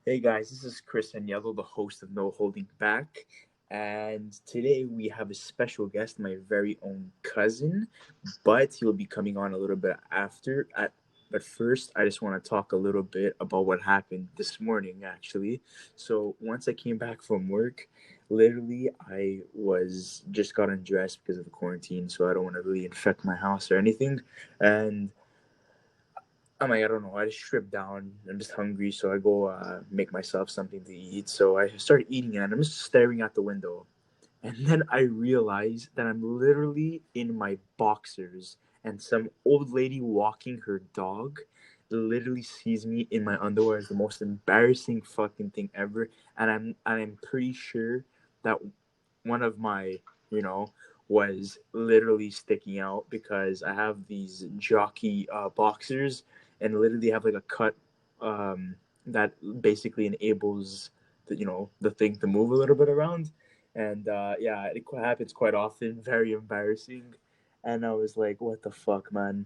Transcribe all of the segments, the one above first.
Hey guys, this is Chris and Yellow, the host of No Holding Back. And today we have a special guest, my very own cousin, but he'll be coming on a little bit after. But first, I just want to talk a little bit about what happened this morning, actually. So once I came back from work, literally I was just got undressed because of the quarantine, so I don't want to really infect my house or anything. And I'm like, I don't know. I just stripped down. I'm just hungry, so I go make myself something to eat. So I started eating it, and I'm just staring out the window. And then I realize that I'm literally in my boxers, and some old lady walking her dog literally sees me in my underwear as the most embarrassing fucking thing ever. And I'm pretty sure that one of my, you know, was literally sticking out because I have these jockey boxers and literally have like a cut that basically enables the thing to move a little bit around. And yeah, it happens quite often. Very embarrassing. And I was like, what the fuck, man?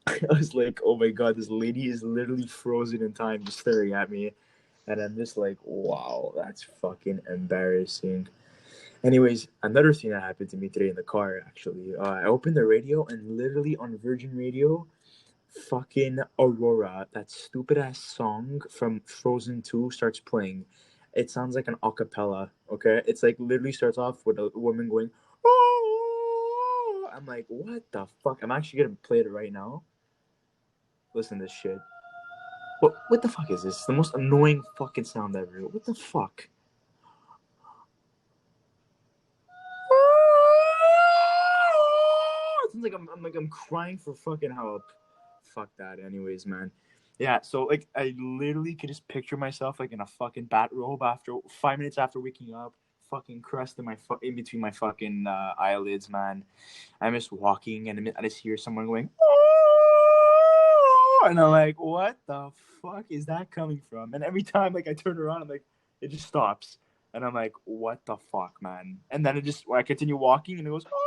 I was like, oh my god, this lady is literally frozen in time, just staring at me. And I'm just like, wow, that's fucking embarrassing. Anyways, another thing that happened to me today in the car, actually, I opened the radio and literally on Virgin Radio, fucking Aurora, that stupid ass song from Frozen 2 starts playing. It sounds like an acapella, okay? It's like literally starts off with a woman going, oh! I'm like, what the fuck? I'm actually gonna play it right now. Listen to this shit. What the fuck is this? It's the most annoying fucking sound ever. What the fuck? It sounds like I'm crying for fucking help. Fuck that. Anyways, man. Yeah, so like I literally could just picture myself like in a fucking bat robe after 5 minutes after waking up, fucking crust in between my fucking eyelids, man. I'm just walking and I just hear someone going, "Oh!" And I'm like, what the fuck is that coming from? And every time like I turn around, I'm like, it just stops, and I'm like, what the fuck, man? And then I continue walking, and it goes, "Oh!"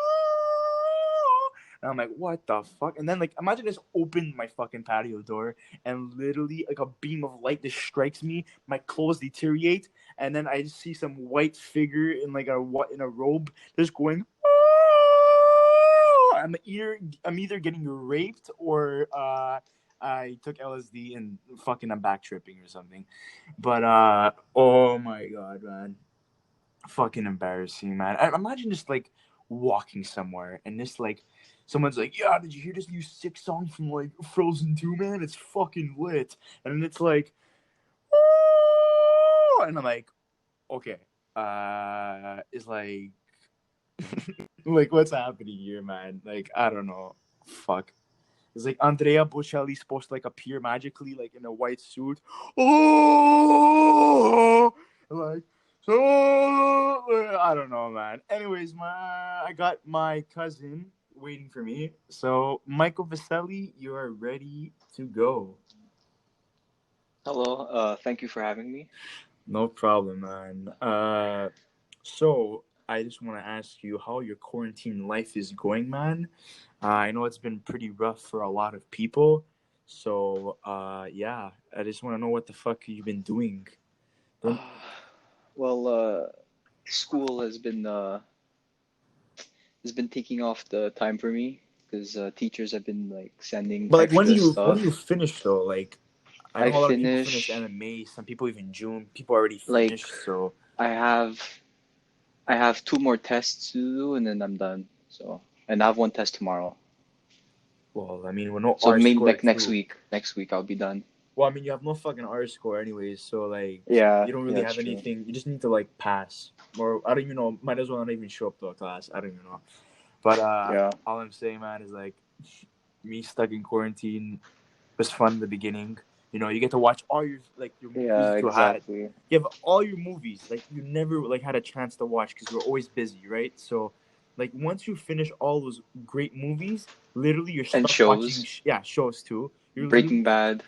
And I'm like, what the fuck? And then like imagine I just open my fucking patio door and literally like a beam of light just strikes me, my clothes deteriorate, and then I just see some white figure in like in a robe just going, I'm either getting raped or I took LSD and fucking I'm back tripping or something. But oh my god, man, fucking embarrassing, man. Imagine just like walking somewhere and this like someone's like, yeah, did you hear this new sick song from like Frozen 2, man? It's fucking lit. And it's like, oh, and I'm like, okay, it's like like what's happening here, man? Like I don't know. Fuck. It's like Andrea Bocelli's supposed to like appear magically like in a white suit. Oh, like so. I don't know, man. Anyways, I got my cousin waiting for me. So Michael Vaselli, you are ready to go. Hello, thank you for having me. No problem, man. So I just want to ask you how your quarantine life is going, man. I know it's been pretty rough for a lot of people. So, yeah, I just want to know what the fuck you've been doing. Don't, Uh, well, school has been taking off the time for me because teachers have been like sending but like, extra when do you stuff. finish though? Like, I I know a lot of people finish finish MMA. Some people even June. People already like finished. So, I have I have two more tests to do and then I'm done. So and I have one test tomorrow. well, I mean, with no So R maybe score like next too. week. Next week I'll be done. Well, I mean, you have no fucking R score anyways, so like Yeah, you don't yeah, really that's have true. anything. You just need to like pass, or I don't even know. Might as well not even show up to a class. I don't even know. But Yeah, all I'm saying, man, is like me stuck in quarantine was fun in the beginning. You know, you get to watch all your movies yeah, that you had. exactly. You have all your movies like you never like had a chance to watch because you're always busy, right? So, like once you finish all those great movies, literally you're And stuck watching shows, shows too. You're literally Breaking Bad.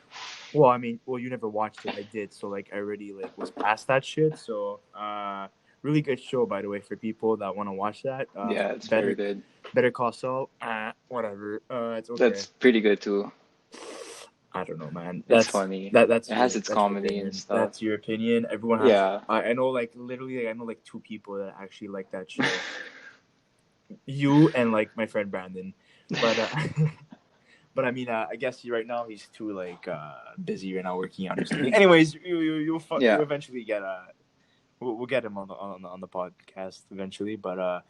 well, I mean, well, you never watched it. I did, so like I already like was past that shit. So, really good show by the way for people that want to watch that. Yeah, it's very Better, good. Better Call Saul. Whatever. It's okay. That's pretty good too. I don't know, man. It's funny. That's It has its that's your comedy and opinion. stuff. That's your opinion. Everyone has. Yeah. I know, like literally, like, I know like two people that actually like that show. You and like my friend Brandon, but but I mean, I guess right now he's too like busy right now working out or something. Anyways, you Yeah. eventually get we'll get him on the podcast eventually. But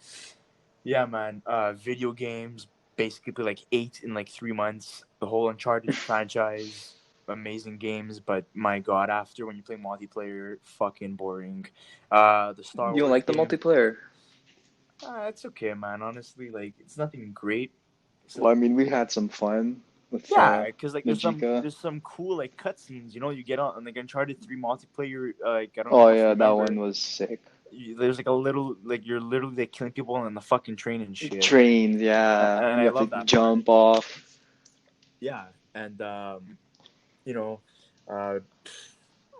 yeah, man, video games basically like 8 in like 3 months. The whole Uncharted franchise, amazing games. But my God, after when you play multiplayer, fucking boring. The Star You don't Wars like the game, multiplayer? it's okay, man. Honestly, like it's nothing great. Well, I mean, we had some fun with Yeah, because like Majika. there's some cool like cutscenes. You know, you get on like Uncharted 3 multiplayer. Like I don't Oh know if you yeah, that remember. one was sick. There's like a little like you're literally like killing people on the fucking train and shit. Trains, And, yeah. and You I have to love that part. jump off. Yeah, and you know, uh,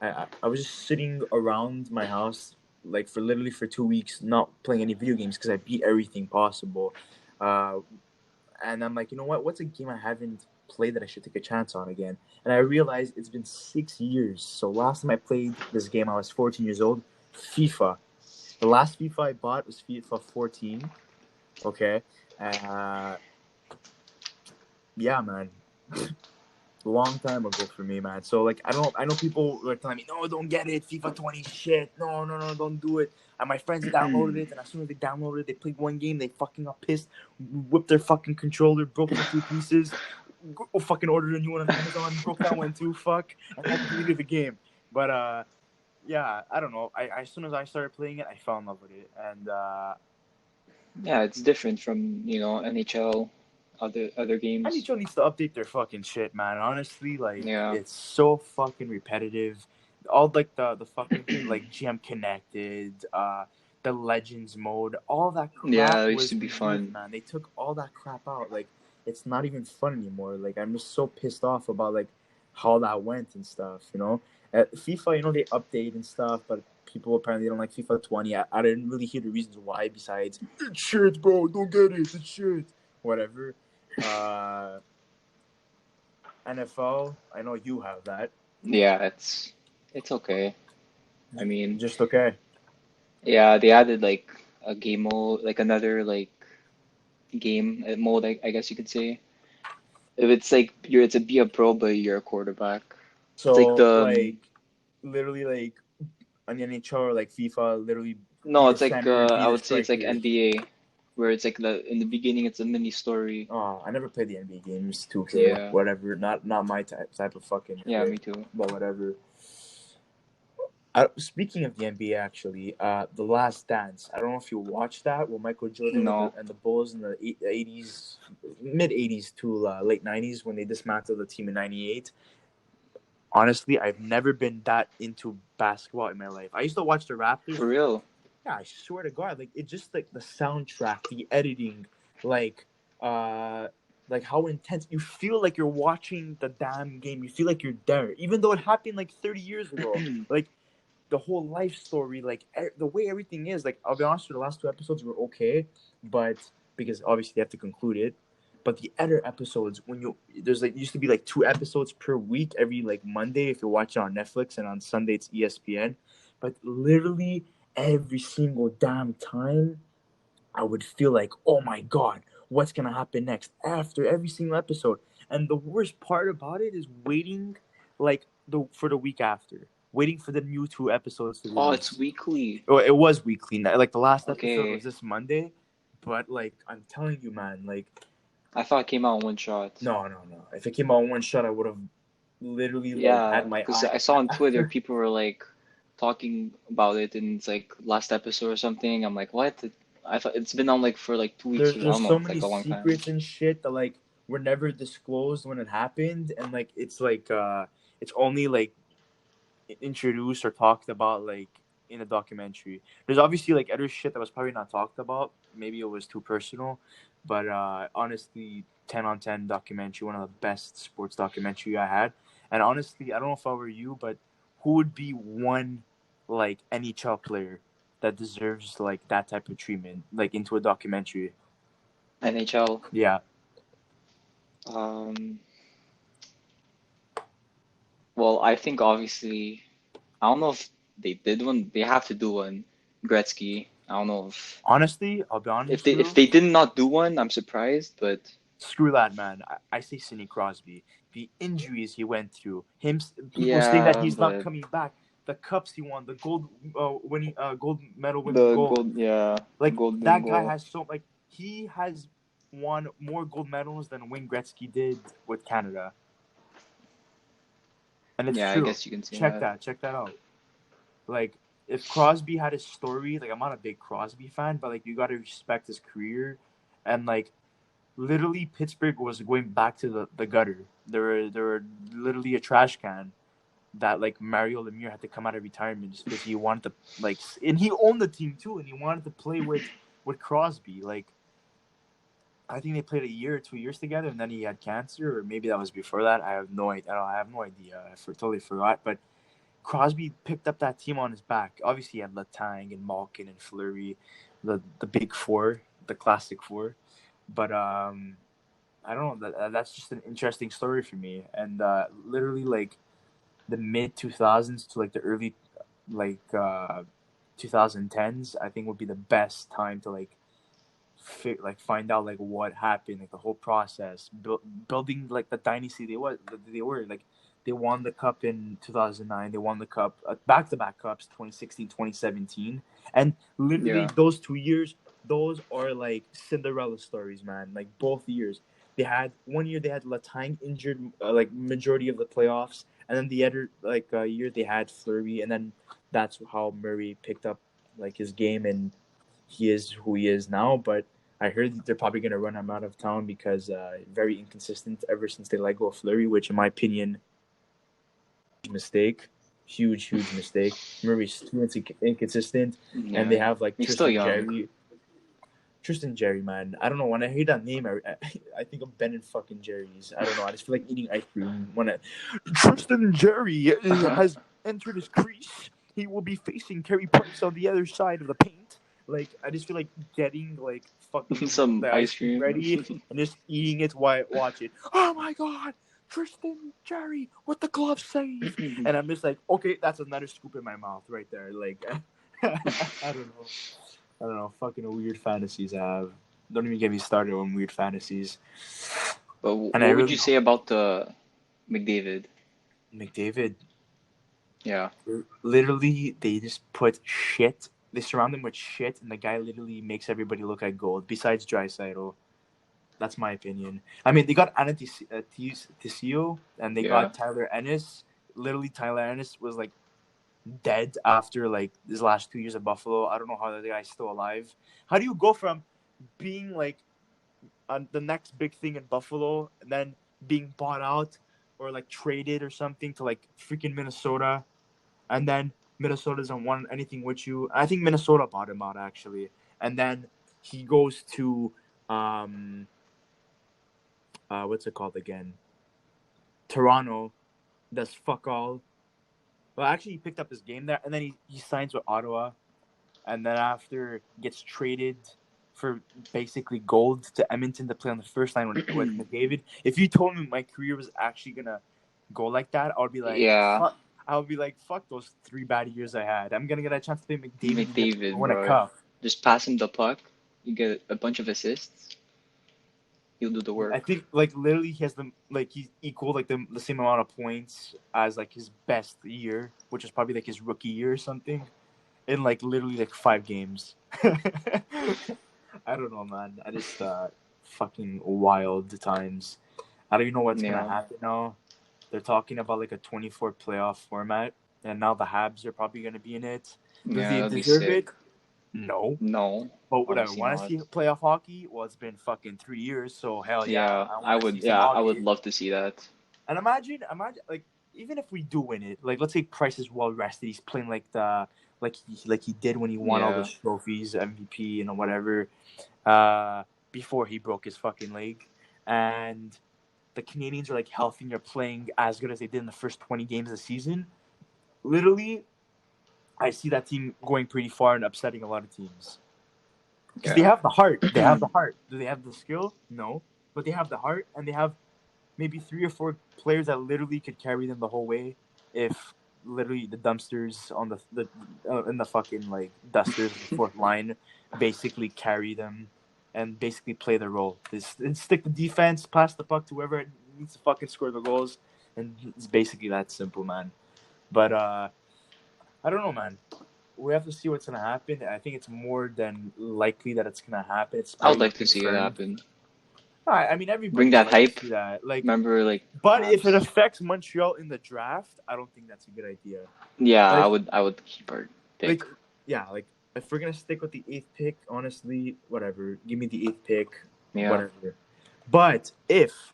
I was just sitting around my house like for literally for 2 weeks, not playing any video games because I beat everything possible. Uh, and I'm like, you know what? What's a game I haven't played that I should take a chance on again? And I realized it's been 6 years. So last time I played this game, I was 14 years old. FIFA. The last FIFA I bought was FIFA 14. Okay. Uh, yeah, man. Long time ago for me, man. So like I know people were telling me, no, don't get it, FIFA 20 shit. No, no, no, don't do it. And my friends downloaded it, and as soon as they downloaded it, they played one game, they fucking got pissed, whipped their fucking controller, broke it in two pieces, fucking ordered a new one on Amazon, broke that one too, fuck, and had to delete the game. But yeah, I don't know. I as soon as I started playing it, I fell in love with it, and Yeah, it's different from, NHL, other games. NHL needs to update their fucking shit, man. Honestly, like Yeah. it's so fucking repetitive. All like the fucking like GM connected, the Legends mode, all that Yeah, crap it used to was be removed, fun. man. They took all that crap out. Like it's not even fun anymore. Like I'm just so pissed off about like how that went and stuff. You know, at FIFA, you know they update and stuff, but people apparently don't like FIFA 20. I didn't really hear the reasons why besides it's shit, bro. Don't get it. It's shit. Whatever. Uh, NFL, I know you have that. Yeah, it's okay. I mean, Just okay. yeah, they added like a game mode, like another like game mode, I guess you could say. If it's like it's a be a pro, but you're a quarterback. It's like So, like, literally, like, on the NHL or like FIFA, literally be no, the it's like center, be I the would say it's like striker. NBA, where it's like in the beginning it's a mini story. Oh, I never played the NBA games, 2K, Yeah, whatever. Not my type of fucking yeah, shit, me too. but whatever. Speaking of the NBA, actually, The Last Dance. I don't know if you watched that with Michael Jordan No, and the Bulls in the 80s, mid 80s to late 90s when they dismantled the team in 98. Honestly, I've never been that into basketball in my life. I used to watch the Raptors. for real. Yeah, I swear to God, like it just like the soundtrack, the editing, like uh like how intense you feel like you're watching the damn game. You feel like you're there, even though it happened like 30 years ago. Like the whole life story, like the way everything is. Like I'll be honest with you, the last two episodes were okay, but because obviously they have to conclude it. But the other episodes, when there's like used to be like 2 episodes per week every like Monday if you're watching on Netflix, and on Sunday it's ESPN. But literally every single damn time, I would feel like, oh my God, what's gonna happen next after every single episode. And the worst part about it is waiting like for the week after, waiting for the new 2 episodes to Oh, it's release. weekly. Oh, it was weekly. Like the last episode was Okay, this Monday, but like I'm telling you, man, like I thought it came out in one shot. no. If it came out in one shot, I would have literally like Yeah, had my because eye I saw on Twitter after. people were like talking about it, and it's like last episode or something. I'm like, what? I thought it's been on like for like 2 weeks or I There's don't so know, many like a long time. secrets and shit that like were never disclosed when it happened, and like it's only like introduced or talked about like in a documentary. There's obviously like other shit that was probably not talked about. Maybe it was too personal, but honestly, 10 on 10 documentary, one of the best sports documentary I had. And honestly, I don't know if I were you, but who would be one like NHL player that deserves like that type of treatment, like into a documentary? NHL. Yeah. Um, Well, I think obviously, I don't know if they did one. They have to do one. Gretzky. I don't know Honestly, I'll be if honest, they if bro. they did not do one, I'm surprised. But Screw that, man. I say Sidney Crosby. The injuries he went through, people saying that yeah, he's not but coming back. The cups he won, the gold medal winning the goal. gold, yeah, Like golden that guy goal. has he has won more gold medals than Wayne Gretzky did with Canada, and it's Yeah, I true. guess you can say Check that. that. Check that out. Like if Crosby had his story, like I'm not a big Crosby fan, but like you got to respect his career, and like literally Pittsburgh was going back to the gutter. They were literally a trash can that like Mario Lemieux had to come out of retirement just because he wanted to and he owned the team too, and he wanted to play with Crosby. Like I think they played a year or 2 years together, and then he had cancer, or maybe that was before that. I have no idea. I have no idea. Totally forgot. But Crosby picked up that team on his back. Obviously, he had Letang and Malkin and Fleury, the big four, the classic four. But I don't know. That's just an interesting story for me. And literally, like the mid 2000s to like the early like 2010s, I think would be the best time to find out like what happened, like the whole process, building like the dynasty they were like they won the cup in 2009. They won the cup, back-to-back cups, 2016, 2017, and literally Yeah, those 2 years, those are like Cinderella stories, man. Like both years, they had one year they had Letang injured, like majority of the playoffs, and then the other year they had Fleury, and then that's how Murray picked up like his game, and he is who he is now. But I heard they're probably going to run him out of town because very inconsistent ever since they let go of Fleury, which in my opinion, mistake, huge mistake. Murray's too inconsistent, and they yeah. have like He's still young. Tristan Jerry, man. I don't know. When I hear that name, I think of Ben and fucking Jerry's. I don't know. I just feel like eating ice cream when Tristan Jerry has entered his crease. He will be facing Carey Price on the other side of the paint. Like I just feel like getting like fucking Some the ice ice cream cream. ready and just eating it while I watch it. Oh my god, Tristan Jerry with the glove save, and I'm just like, okay, that's another scoop in my mouth right there. Like I don't know. I don't know. Fucking weird fantasies I have. Don't even get me started on weird fantasies. But And I what would you really say about the McDavid? McDavid, Yeah, literally, they just put shit. They surround him with shit, and the guy literally makes everybody look like gold. Besides Draisaitl, that's my opinion. I mean, they got Tisio, and they yeah. got Tyler Ennis. Literally, Tyler Ennis was like dead after like his last 2 years at Buffalo. I don't know how the guy's still alive. How do you go from being like the next big thing in Buffalo, and then being bought out or like traded or something to like freaking Minnesota, and then Minnesota doesn't want anything with you. I think Minnesota bought him out actually, and then he goes to what's it called again? Toronto. Does fuck all. Well, actually, he picked up his game there, and then he signs with Ottawa, and then after gets traded for basically gold to Edmonton to play on the first line with McDavid. If you told me my career was actually gonna go like that, I would be like, Yeah, fuck. I would be like, fuck those 3 bad years I had. I'm gonna get a chance to play McDavid and McDavid, win a bro. cup. Just pass him the puck. You get a bunch of assists. He'll do the I work. think like literally he has he's equal like the same amount of points as like his best year, which is probably like his rookie year or something, in like literally like 5 games. I don't know, man. I just fucking wild times. I don't even know what's gonna Yeah, happen now. They're talking about like a 24 playoff format, and now the Habs are probably gonna be in it. Does yeah, he that'd be deserve sick. it? No. No, But would I obviously want to not. see playoff hockey? Well, it's been fucking 3 years, so hell yeah, Yeah, I I want to see would. some Yeah, I would hockey. love to see that. And imagine, like even if we do win it, like let's say Price is well rested, he's playing like he did when he won all Yeah, those trophies, MVP and whatever, uh, before he broke his fucking leg, and the Canadians are like healthy and are playing as good as they did in the first 20 games of the season. Literally, I see that team going pretty far and upsetting a lot of teams because they yeah. have the heart. They have the heart. Do they have the skill? No, but they have the heart, and they have maybe 3 or 4 players that literally could carry them the whole way. if literally the dumpsters on the in the fucking like dusters of the fourth line basically carry them and basically play their role. And stick the defense, pass the puck to whoever needs to fucking score the goals, and it's basically that simple, man. But I don't know, man. We have to see what's gonna happen. I think it's more than likely that it's gonna happen. It's I would already like to see it confirmed. happen. I mean, Bring everybody would that like to hype. see that. Like, Remember, like but if it Habs. affects Montreal in the draft, I don't think that's a good idea. Yeah, Like, I would keep our pick. like if we're gonna stick with the eighth pick, honestly, whatever. Give me the eighth pick, Yeah. whatever. But if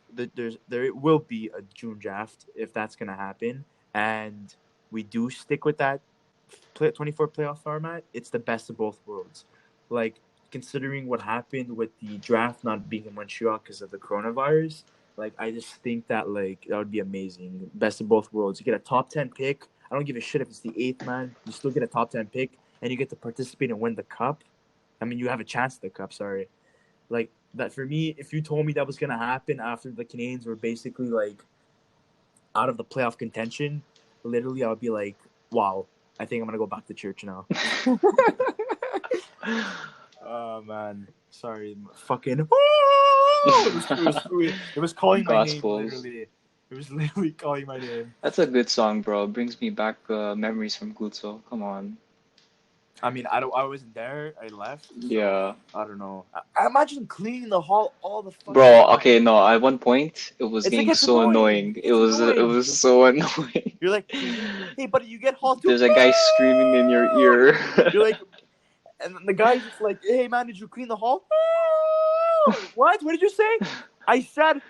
there will be a June draft, if that's gonna happen, and we do stick with that 24 playoff format, it's the best of both worlds. Like considering what happened with the draft not being in Montreal because of the coronavirus, like I just think that like that would be amazing. Best of both worlds. You get a top 10 pick. I don't give a shit if it's the eighth man. You still get a top 10 pick, and you get to participate and win the cup. I mean, you have a chance at the cup. Sorry, like that for me. If you told me that was gonna happen after the Canadiens were basically like out of the playoff contention, literally, I would be like, wow. I think I'm gonna go back to church now. Oh man, sorry, fucking. It was calling my name Gospels. literally. It was literally calling my name. That's a good song, bro. Brings me back memories from Gutso. Come on. I mean, I wasn't there. I left, so Yeah. I don't know. I imagine cleaning the hall all the fucking Bro, time. okay, no, at one point it was It's like getting it's so annoying. annoying. It's It was annoying. so annoying. You're like cleaning. Hey, buddy, you get hall too. There's a guy screaming in your ear. You're like, and the guy's just like, hey man, did you clean the hall? What? What did you say? I said.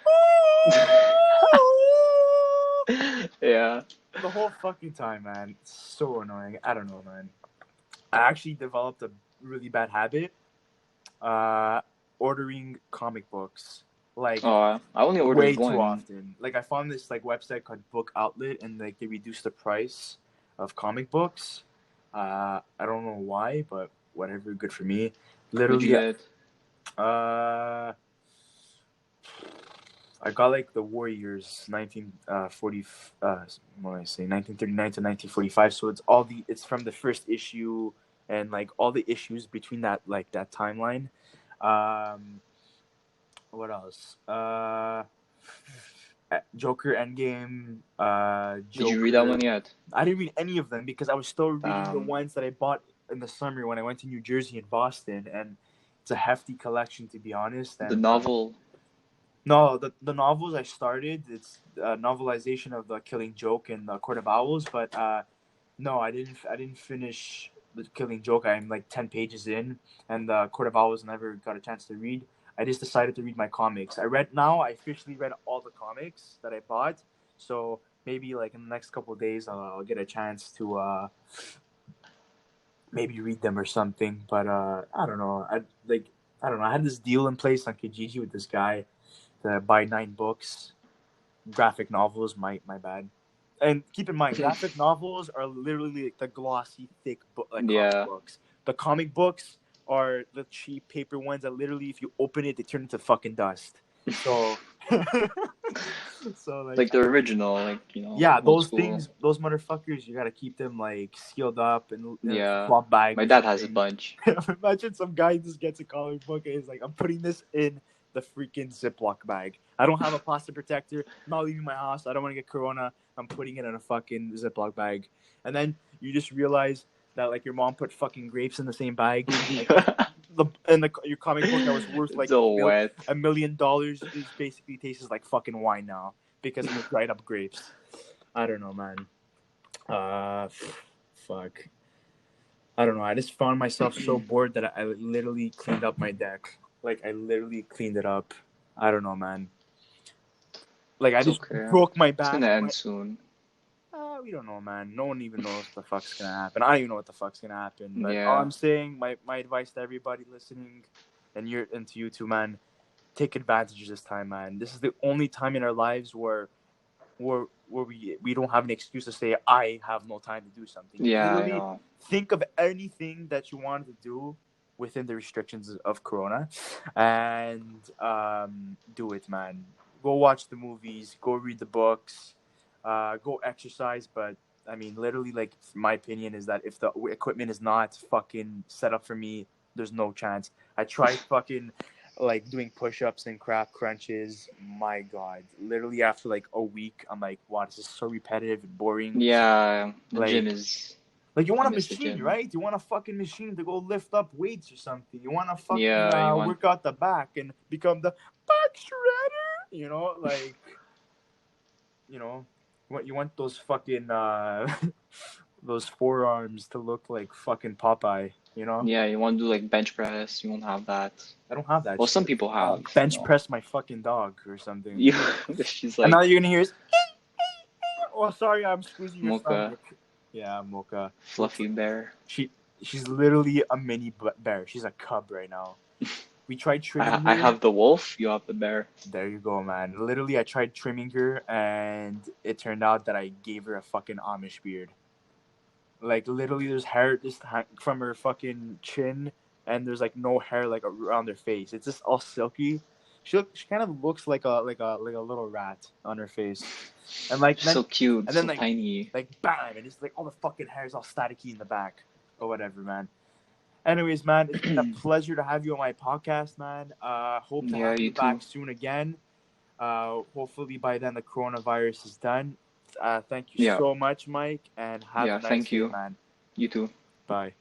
Yeah. The whole fucking time, man. It's so annoying. I don't know, man. I actually developed a really bad habit. Ordering comic books like I only ordered way too one. often. Like I found this like website called Book Outlet, and like they reduced the price of comic books. I don't know why, but whatever. Good for me. What'd you Literally, get? I got like the Warriors 1940 what do I say 1939 to 1945, so it's from the first issue and like all the issues between that timeline. Um what else? Joker Endgame, Did you read that Joker. one yet? I didn't read any of them because I was still reading the Um, ones that I bought in the summer when I went to New Jersey and Boston, and it's a hefty collection to be honest. the And novel. no, the novels I started. It's a novelization of the Killing Joke and the Court of Owls, but no, I didn't finish the Killing Joke. I'm like 10 pages in, and the Court of Owls never got a chance to read. I just decided to read my comics. I officially read all the comics that I bought, so maybe like in the next couple of days I'll get a chance to maybe read them or something. But I don't know. I don't know. I had this deal in place on Kijiji with this guy to buy 9 books, graphic novels. My bad. And keep in mind, graphic novels are literally like the glossy, thick like comic Yeah. books. The comic books are the cheap paper ones that literally, if you open it, they turn into fucking dust. So, so like, Like the original, like, yeah, old those school. things, those motherfuckers, you gotta keep them like sealed up in a Yeah. Ziploc bag My or dad has a something. bunch. Imagine some guy just gets a comic book and is like, I'm putting this in the freaking Ziploc bag. I don't have a plastic protector. I'm not leaving my house. I don't want to get corona. I'm putting it in a fucking Ziploc bag. And then you just realize that like your mom put fucking grapes in the same bag. Like your comic book that was worth like So wet. $1 million is basically tastes like fucking wine now because of the dried up grapes. I don't know, man. Fuck. I don't know. I just found myself so bored that I literally cleaned up my deck. Like I literally cleaned it up. I don't know, man. Like I It's just okay. broke my It's back. gonna end soon. We don't know, man. No one even knows what the fuck's gonna happen. I don't even know what the fuck's gonna happen. But all Yeah. I'm saying, my advice to everybody listening, and to you too, man. Take advantage of this time, man. This is the only time in our lives where we don't have an excuse to say I have no time to do something. Yeah, I Literally, know. think of anything that you wanted to do within the restrictions of Corona, and do it, man. Go watch the movies. Go read the books. go exercise. But I mean, literally, like my opinion is that if the equipment is not fucking set up for me, there's no chance. I tried fucking like doing push-ups and crap crunches. My God, literally after like a week, I'm like, wow, this is so repetitive and boring. Yeah, the gym Like, is. like you I want a miss the machine, gym. right? You want a fucking machine to go lift up weights or something. You want to fucking Yeah, you want. work out the back and become the back shredder. Like you know, you want those fucking those forearms to look like fucking Popeye. Yeah, you want to do like bench press. You won't have that. I don't have that Well, some shit. people have. Bench press my fucking dog or something. You. She's And now like you're gonna hear is, oh sorry, I'm squeezing your Mocha, stomach. Yeah, Mocha. fluffy bear. She's literally a mini bear. She's a cub right now. We tried trimming I her. have the wolf. You have the bear. There you go, man. Literally, I tried trimming her, and it turned out that I gave her a fucking Amish beard. Like literally, there's hair just from her fucking chin, and there's like no hair like around her face. It's just all silky. She kind of looks like a little rat on her face, and like She's so cute, then so tiny. like bam, and it's like all the fucking hair is all staticky in the back or whatever, man. Anyways, man, it's been a pleasure to have you on my podcast, man. Hope to Yeah, have you you back too. soon again. Hopefully by then the coronavirus is done. Thank you Yeah, so much, Mike, and have yeah. a nice Thank day, you. man. You too. Bye.